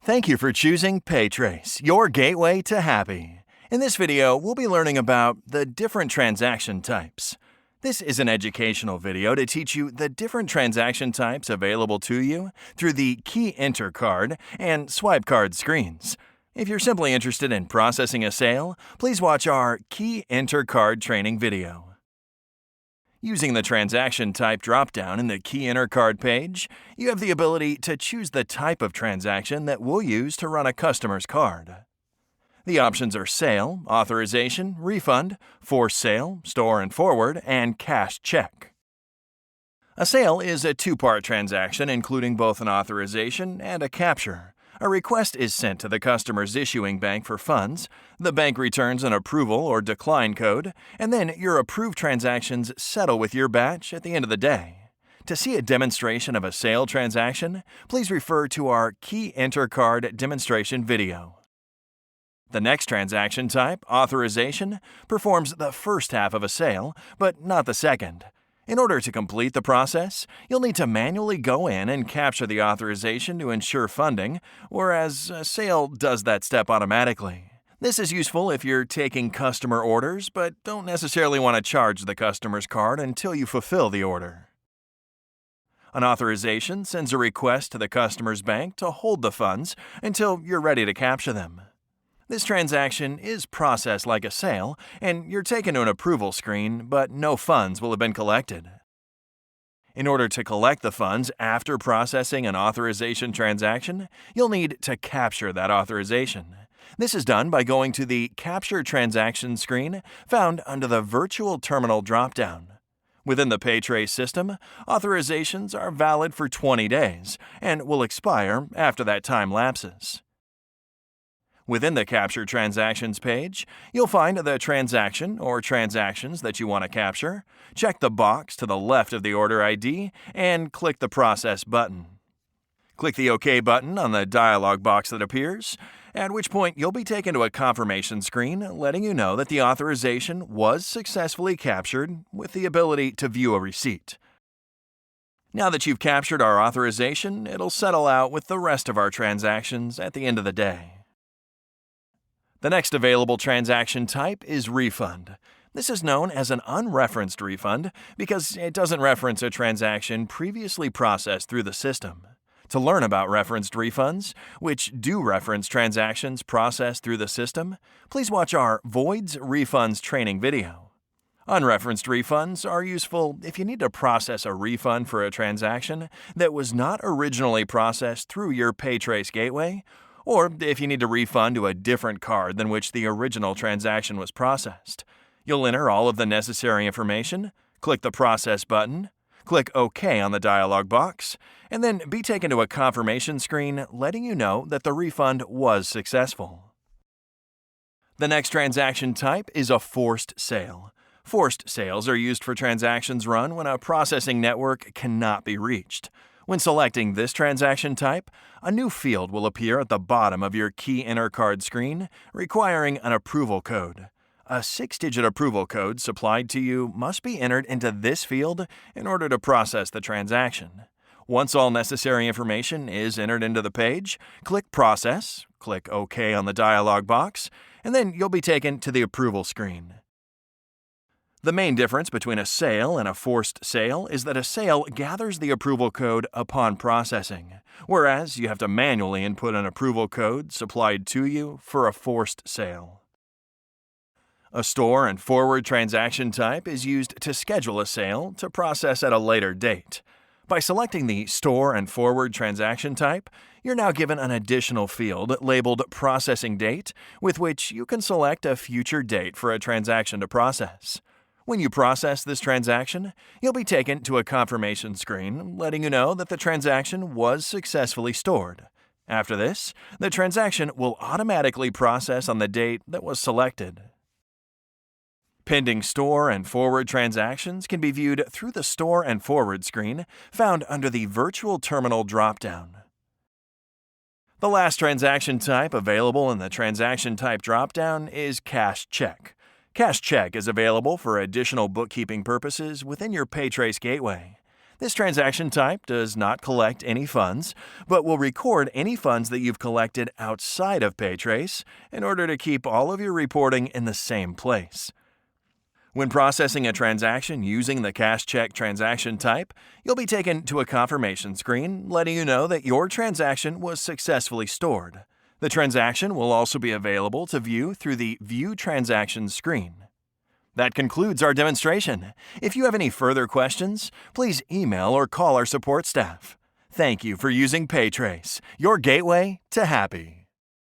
Thank you for choosing PayTrace, your gateway to happy. In this video, we'll be learning about the different transaction types. This is an educational video to teach you the different transaction types available to you through the Key Enter card and Swipe card screens. If you're simply interested in processing a sale, please watch our Key Enter card training video. Using the transaction type dropdown in the Key Enter card page, you have the ability to choose the type of transaction that we'll use to run a customer's card. The options are sale, authorization, refund, forced sale, store and forward, and cash check. A sale is a two-part transaction including both an authorization and a capture. A request is sent to the customer's issuing bank for funds, the bank returns an approval or decline code, and then your approved transactions settle with your batch at the end of the day. To see a demonstration of a sale transaction, please refer to our Key Enter card demonstration video. The next transaction type, authorization, performs the first half of a sale, but not the second. In order to complete the process, you'll need to manually go in and capture the authorization to ensure funding, whereas a sale does that step automatically. This is useful if you're taking customer orders but don't necessarily want to charge the customer's card until you fulfill the order. An authorization sends a request to the customer's bank to hold the funds until you're ready to capture them. This transaction is processed like a sale, and you're taken to an approval screen, but no funds will have been collected. In order to collect the funds after processing an authorization transaction, you'll need to capture that authorization. This is done by going to the Capture Transaction screen found under the Virtual Terminal dropdown. Within the PayTrace system, authorizations are valid for 20 days and will expire after that time lapses. Within the Capture Transactions page, you'll find the transaction or transactions that you want to capture, check the box to the left of the order ID, and click the Process button. Click the OK button on the dialog box that appears, at which point you'll be taken to a confirmation screen letting you know that the authorization was successfully captured with the ability to view a receipt. Now that you've captured our authorization, it'll settle out with the rest of our transactions at the end of the day. The next available transaction type is refund. This is known as an unreferenced refund because it doesn't reference a transaction previously processed through the system. To learn about referenced refunds, which do reference transactions processed through the system, please watch our Voids Refunds training video. Unreferenced refunds are useful if you need to process a refund for a transaction that was not originally processed through your PayTrace gateway, or if you need to refund to a different card than which the original transaction was processed. You'll enter all of the necessary information, click the Process button, click OK on the dialog box, and then be taken to a confirmation screen letting you know that the refund was successful. The next transaction type is a forced sale. Forced sales are used for transactions run when a processing network cannot be reached. When selecting this transaction type, a new field will appear at the bottom of your Key Enter card screen requiring an approval code. A 6-digit approval code supplied to you must be entered into this field in order to process the transaction. Once all necessary information is entered into the page, click Process, click OK on the dialog box, and then you'll be taken to the approval screen. The main difference between a sale and a forced sale is that a sale gathers the approval code upon processing, whereas you have to manually input an approval code supplied to you for a forced sale. A store and forward transaction type is used to schedule a sale to process at a later date. By selecting the store and forward transaction type, you're now given an additional field labeled Processing Date, with which you can select a future date for a transaction to process. When you process this transaction, you'll be taken to a confirmation screen letting you know that the transaction was successfully stored. After this, the transaction will automatically process on the date that was selected. Pending store and forward transactions can be viewed through the Store and Forward screen found under the Virtual Terminal dropdown. The last transaction type available in the Transaction Type dropdown is Cash Check. Cash Check is available for additional bookkeeping purposes within your PayTrace gateway. This transaction type does not collect any funds, but will record any funds that you've collected outside of PayTrace in order to keep all of your reporting in the same place. When processing a transaction using the cash check transaction type, you'll be taken to a confirmation screen letting you know that your transaction was successfully stored. The transaction will also be available to view through the View Transactions screen. That concludes our demonstration. If you have any further questions, please email or call our support staff. Thank you for using PayTrace, your gateway to happy.